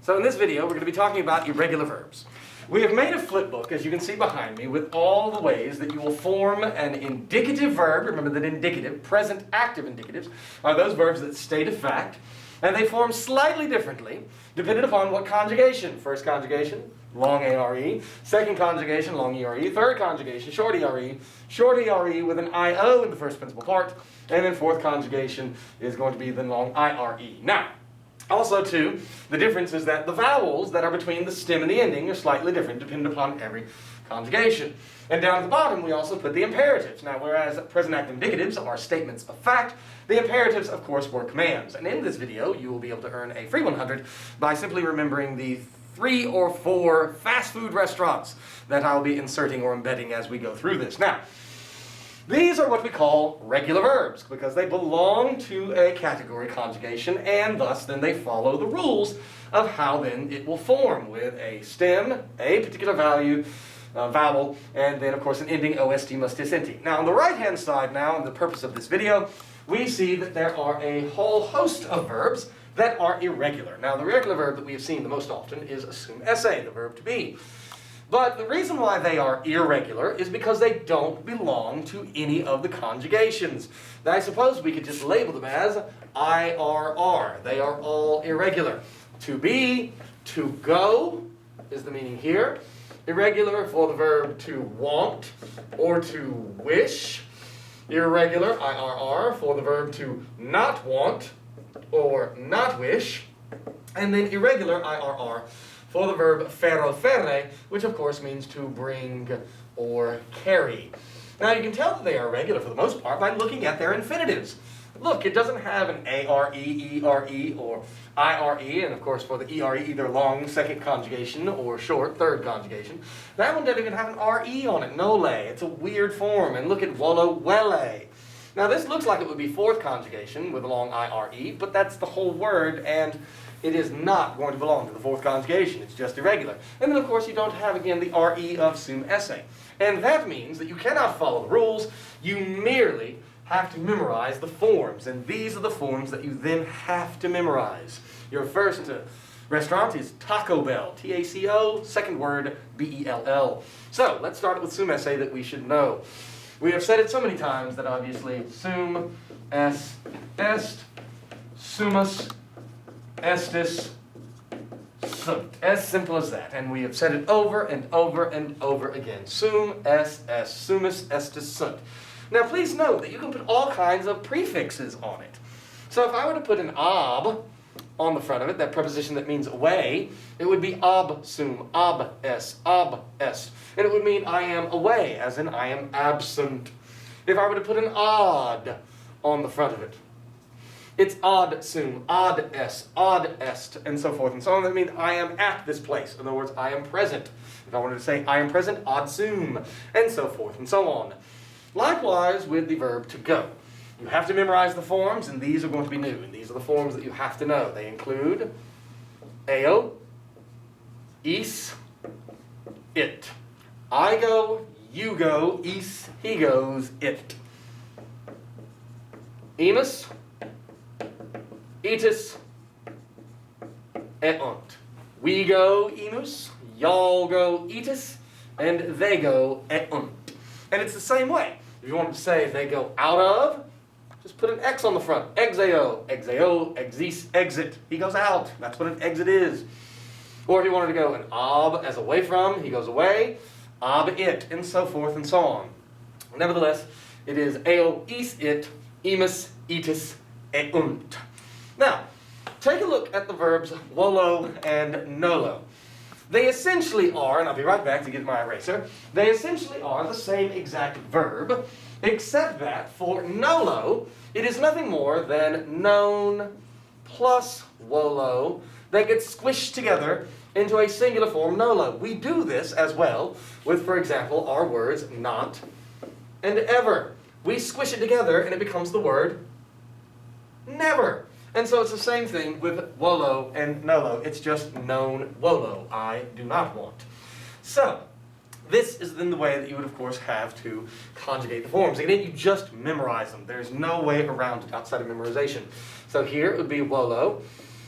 So in this video, we're going to be talking about irregular verbs. We have made a flip book, as you can see behind me, with all the ways that you will form an indicative verb. Remember that indicative, present active indicatives, are those verbs that state a fact, and they form slightly differently, depending upon what conjugation. First conjugation, long ARE. Second conjugation, long ERE. Third conjugation, short ERE with an IO in the first principal part. And then fourth conjugation is going to be the long IRE. Now, also, too, the difference is that the vowels that are between the stem and the ending are slightly different depending upon every conjugation. And down at the bottom, we also put the imperatives. Now, whereas present active indicatives are statements of fact, the imperatives, of course, were commands. And in this video, you will be able to earn a free 100 by simply remembering the 3 or 4 fast food restaurants that I'll be inserting or embedding as we go through this. Now, these are what we call regular verbs because they belong to a category conjugation and thus then they follow the rules of how then it will form with a stem, a particular vowel, and then of course an ending OST must int. Now on the right hand side now, and the purpose of this video, we see that there are a whole host of verbs that are irregular. Now the regular verb that we have seen the most often is assume esse, the verb to be. But the reason why they are irregular is because they don't belong to any of the conjugations. Now, I suppose we could just label them as IRR. They are all irregular. To be, to go is the meaning here. Irregular for the verb to want or to wish. Irregular, IRR, for the verb to not want or not wish. And then irregular, IRR, for the verb ferre, which of course means to bring or carry. Now you can tell that they are regular for the most part by looking at their infinitives. Look, it doesn't have an ARE, ERE, or IRE, and of course for the ERE either long second conjugation or short third conjugation. That one doesn't even have an RE on it, nole. It's a weird form, and look at wolo, wele. Now this looks like it would be fourth conjugation with a long IRE, but that's the whole word, and it is not going to belong to the fourth conjugation. It's just irregular. And then, of course, you don't have, again, the RE of sum esse. And that means that you cannot follow the rules. You merely have to memorize the forms. And these are the forms that you then have to memorize. Your first restaurant is Taco Bell. T-A-C-O, second word, B-E-L-L. So, let's start with sum esse that we should know. We have said it so many times that obviously sum es est, sumus estis sunt. As simple as that. And we have said it over and over and over again. Sum es est, sumus estis sunt. Now please note that you can put all kinds of prefixes on it. So if I were to put an ob on the front of it, that preposition that means away, it would be ob sum, ob est, ob est. And it would mean I am away, as in I am absent. If I were to put an odd on the front of it, it's odd sum, odd est, and so forth and so on. That means I am at this place. In other words, I am present. If I wanted to say I am present, odd sum, and so forth and so on. Likewise with the verb to go. You have to memorize the forms, and these are going to be new. And these are the forms that you have to know. They include eo, is, it. I go, you go, is, he goes, it. Emus, etus, et unt. We go emus, y'all go etus, and they go et unt. And it's the same way. If you want to say they go out of, just put an X on the front. Exeo, exeo, exis, exit. He goes out. That's what an exit is. Or if you wanted to go an ob as away from, he goes away, ob it, and so forth and so on. Nevertheless, it is eo, is, it, emus, etus, et unt. Now, take a look at the verbs wolo and nolo. They essentially are, and I'll be right back to get my eraser, they essentially are the same exact verb, except that for nolo, it is nothing more than known plus wolo that gets squished together into a singular form nolo. We do this as well with, for example, our words not and ever. We squish it together and it becomes the word never. And so it's the same thing with wolo and nolo. It's just known wolo. I do not want. So, this is then the way that you would, of course, have to conjugate the forms. Again, you just memorize them. There's no way around it outside of memorization. So here it would be wolo.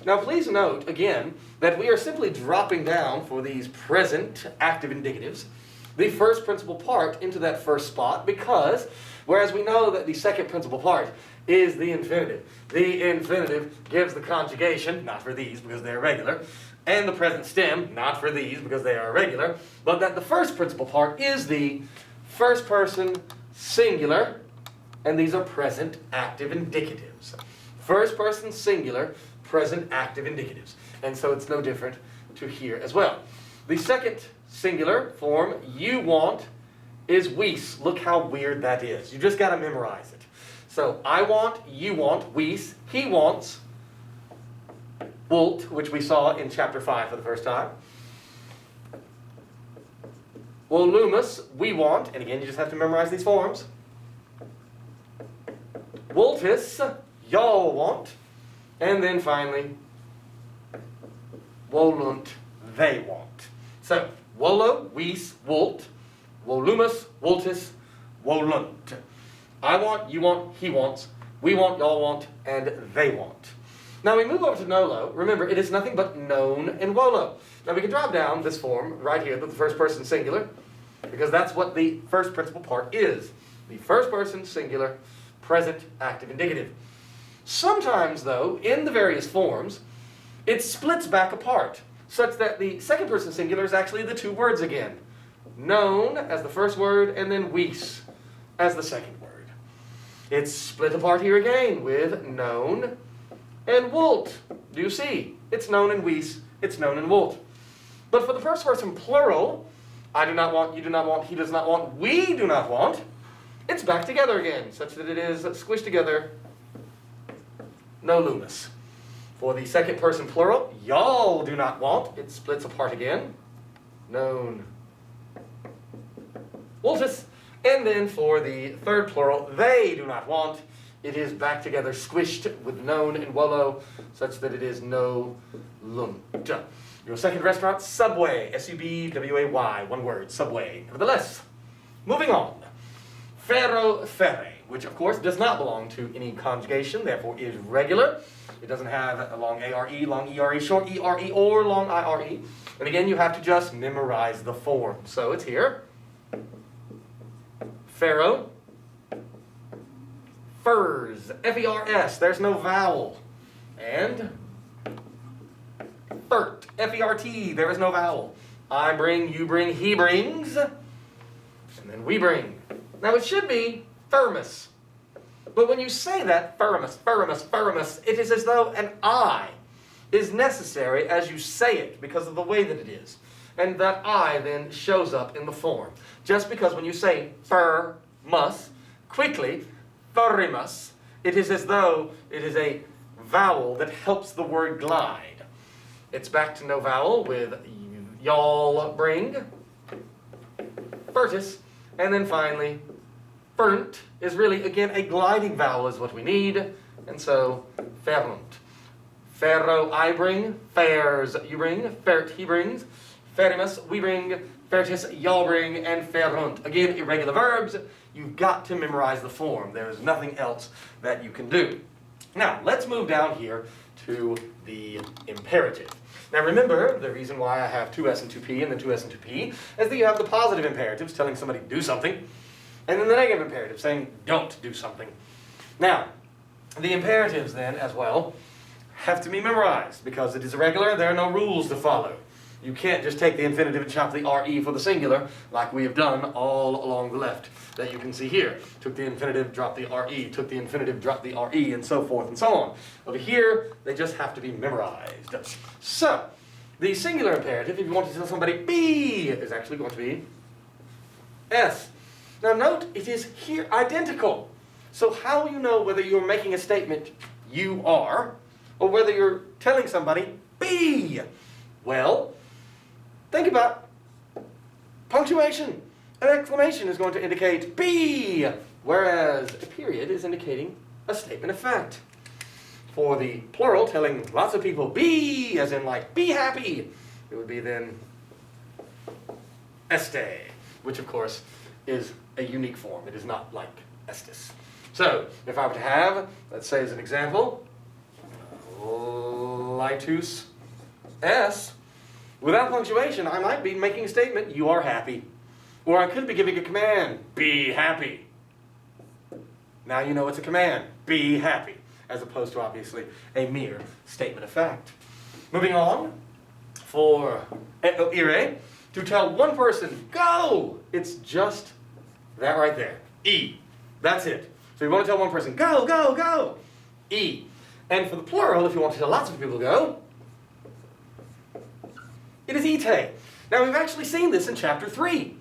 Now please note, again, that we are simply dropping down for these present active indicatives the first principal part into that first spot because, whereas we know that the second principal part is the infinitive gives the conjugation, not for these because they're regular, and the present stem, not for these because they are irregular, but that the first principal part is the first person singular, and these are present active indicatives. First person singular, present active indicatives. And so it's no different to here as well. The second singular form, you want, is wees. Look how weird that is. You just got to memorize it. So I want, you want, wees. He wants, wollt, which we saw in chapter 5 for the first time. Volumus, we want, and again you just have to memorize these forms. Woltis, y'all want. And then finally, volunt, they want. So, wolo, wees, wollt, volumus, woltis, volunt. I want, you want, he wants, we want, y'all want, and they want. Now we move over to nolo. Remember, it is nothing but known and wolo. Now we can drop down this form right here, the first person singular, because that's what the first principal part is. The first person singular, present active indicative. Sometimes, though, in the various forms, it splits back apart, such that the second person singular is actually the two words again. Known as the first word, and then wees as the second word. It's split apart here again with known and wollt. Do you see? It's known and wees, it's known and wollt. But for the first person plural, I do not want, you do not want, he does not want, we do not want, it's back together again, such that it is squished together, no lumus. For the second person plural, y'all do not want, it splits apart again, known, woltus. And then for the third plural, they do not want, it is back together, squished with known and wolo, such that it is no lunt. Your second restaurant, Subway, S-U-B-W-A-Y, one word, Subway. Nevertheless, moving on. Ferro ferre, which of course does not belong to any conjugation, therefore is regular. It doesn't have a long A-R-E, long E-R-E, short E-R-E, or long I-R-E. And again, you have to just memorize the form. So it's here. Ferro. Furs, F-E-R-S, there's no vowel. And fert, F-E-R-T, there is no vowel. I bring, you bring, he brings, and then we bring. Now it should be firmus. But when you say that, firmus, firmus, firmus, it is as though an I is necessary as you say it because of the way that it is. And that I then shows up in the form. Just because when you say firmus, quickly, furimus, it is as though it is a vowel that helps the word glide. It's back to no vowel with y'all bring, furtus, and then finally, fernt is really, again, a gliding vowel is what we need, and so, ferunt. Ferro, I bring, fairs, you bring, fert, he brings, ferimus, we bring, fertis, y'all bring, and ferunt. Again, irregular verbs, you've got to memorize the form. There is nothing else that you can do. Now, let's move down here to the imperative. Now remember, the reason why I have 2S and 2P and then 2S and 2P is that you have the positive imperatives telling somebody to do something, and then the negative imperative saying don't do something. Now, the imperatives then, as well, have to be memorized because it is irregular, there are no rules to follow. You can't just take the infinitive and chop the RE for the singular like we have done all along the left that you can see here. Took the infinitive, dropped the RE, took the infinitive, dropped the RE, and so forth and so on. Over here, they just have to be memorized. So, the singular imperative, if you want to tell somebody be, is actually going to be S. Now note, it is here identical. So how will you know whether you're making a statement, you are, or whether you're telling somebody, be? Well, think about punctuation. An exclamation is going to indicate be, whereas a period is indicating a statement of fact. For the plural, telling lots of people be, as in like, be happy, it would be then este, which of course is a unique form. It is not like estis. So, if I were to have, let's say as an example, Lightus S. Without punctuation, I might be making a statement, you are happy. Or I could be giving a command, be happy. Now you know it's a command, be happy, as opposed to obviously a mere statement of fact. Moving on, for ire, to tell one person, go, it's just that right there, E. That's it. So you want to tell one person, go, go, go, E. And for the plural, if you want to tell lots of people go, it is ite. Now we've actually seen this in chapter 3,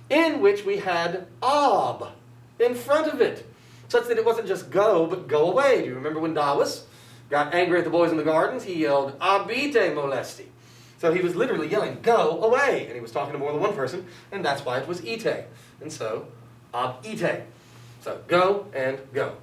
in which we had ob in front of it, such that it wasn't just go, but go away. Do you remember when Dawes got angry at the boys in the gardens? He yelled, abite molesti. So he was literally yelling, go away. And he was talking to more than one person, and that's why it was ite. And so, abite. So, go and go.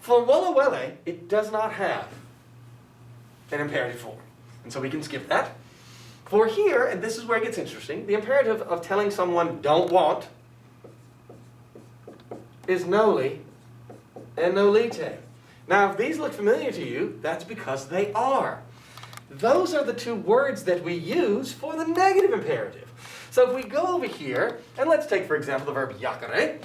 For walla welle, it does not have an imperative form. And so we can skip that. For here, and this is where it gets interesting, the imperative of telling someone don't want is noli and nolite. Now, if these look familiar to you, that's because they are. Those are the two words that we use for the negative imperative. So if we go over here, and let's take, for example, the verb jacere.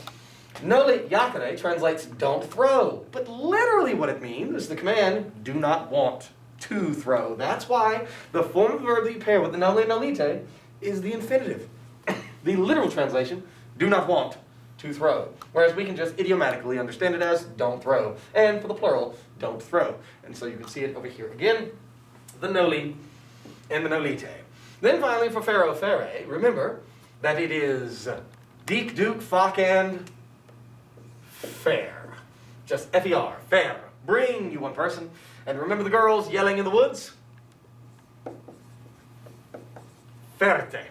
Noli jacere translates don't throw. But literally what it means is the command do not want to throw. That's why the form of the verb that you pair with the noli and nolite is the infinitive. The literal translation, do not want to throw. Whereas we can just idiomatically understand it as don't throw. And for the plural, don't throw. And so you can see it over here again, the noli and the nolite. Then finally for fero fere, remember that it is deek, duke, fock, and fair. Just F-E-R, fair. Bring you one person. And remember the girls yelling in the woods? Ferte.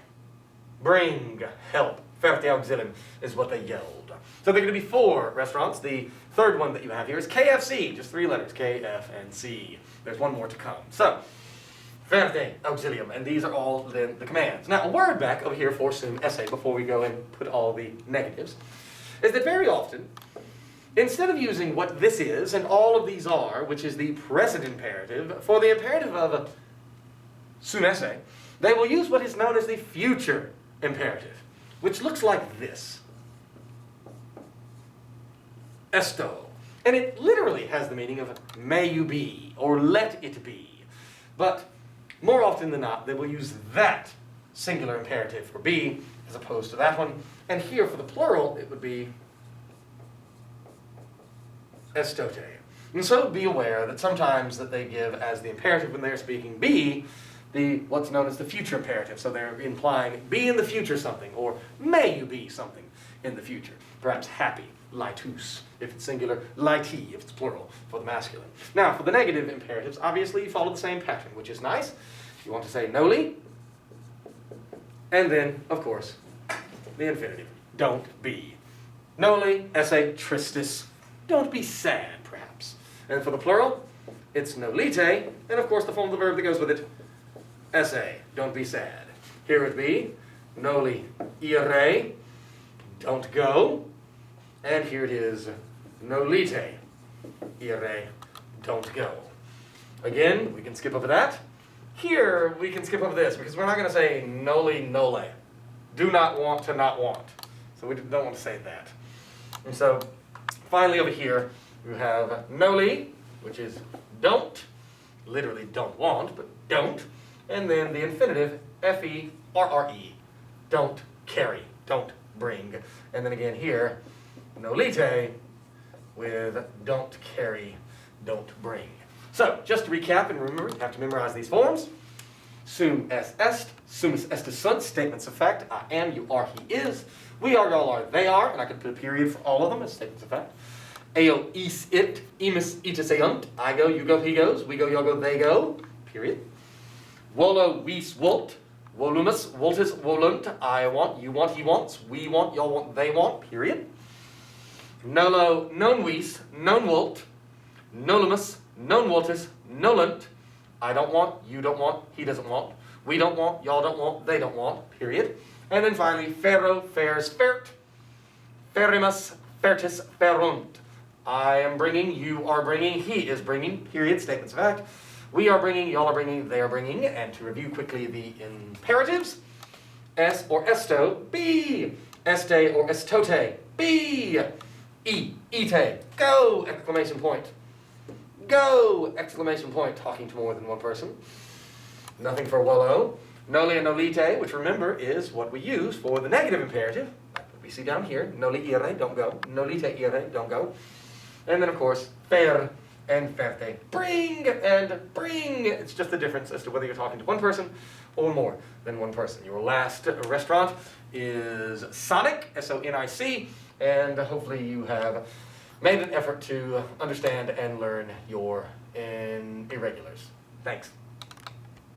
Bring help. Ferte auxilium is what they yelled. So there are going to be 4 restaurants. The third one that you have here is KFC. Just 3 letters, K, F, and C. There's one more to come. So, ferte auxilium. And these are all then the commands. Now, a word back over here for sum esse before we go and put all the negatives is that very often, instead of using what this is and all of these are, which is the present imperative, for the imperative of sum esse, they will use what is known as the future imperative, which looks like this. Esto. And it literally has the meaning of may you be, or let it be. But more often than not, they will use that singular imperative for be, as opposed to that one. And here for the plural, it would be estote. And so be aware that sometimes that they give as the imperative when they're speaking be, what's known as the future imperative. So they're implying be in the future something, or may you be something in the future. Perhaps happy, lightus, if it's singular, lighti, if it's plural, for the masculine. Now, for the negative imperatives, obviously you follow the same pattern, which is nice. You want to say noli, and then, of course, the infinitive, don't be. Noli esse tristis, don't be sad, perhaps. And for the plural, it's nolite, and of course the form of the verb that goes with it, esse, don't be sad. Here it would be noli ire, don't go. And here it is, nolite ire, don't go. Again, we can skip over that. Here, we can skip over this, because we're not going to say noli nole. Do not want to not want. So we don't want to say that. And so, finally over here, we have noli, which is don't, literally don't want, but don't. And then the infinitive, F-E-R-R-E, don't carry, don't bring. And then again here, nolite with don't carry, don't bring. So, just to recap and remember, you have to memorize these forms. Sum es est, sumus est sunt, statements of fact, I am, you are, he is. We are, y'all are, they are, and I could put a period for all of them as statements of fact. Eo is it, imus itus eunt, I go, you go, he goes, we go, y'all go, they go, period. Volo vis volt, volumus, voltus, volunt, I want, you want, he wants, we want, y'all want, they want, period. Nolo, non vis, non volt, nolumus, non voltus, nolunt, I don't want, you don't want, he doesn't want, we don't want, y'all don't want, they don't want, period. And then finally, ferro, fares, fert, ferimus, fertis, ferunt. I am bringing, you are bringing, he is bringing, period, statements of fact. We are bringing, y'all are bringing, they are bringing, and to review quickly the imperatives, es or esto, be, este or estote, be, ite, go, exclamation point. Go! Exclamation point, talking to more than one person. Nothing for wallow. Noli and nolite, which remember is what we use for the negative imperative. We see down here, noli ire, don't go. Nolite ire, don't go. And then of course, fer and ferte. Bring and bring. It's just the difference as to whether you're talking to one person or more than one person. Your last restaurant is Sonic, S-O-N-I-C, and hopefully you have made an effort to understand and learn your irregulars. Thanks.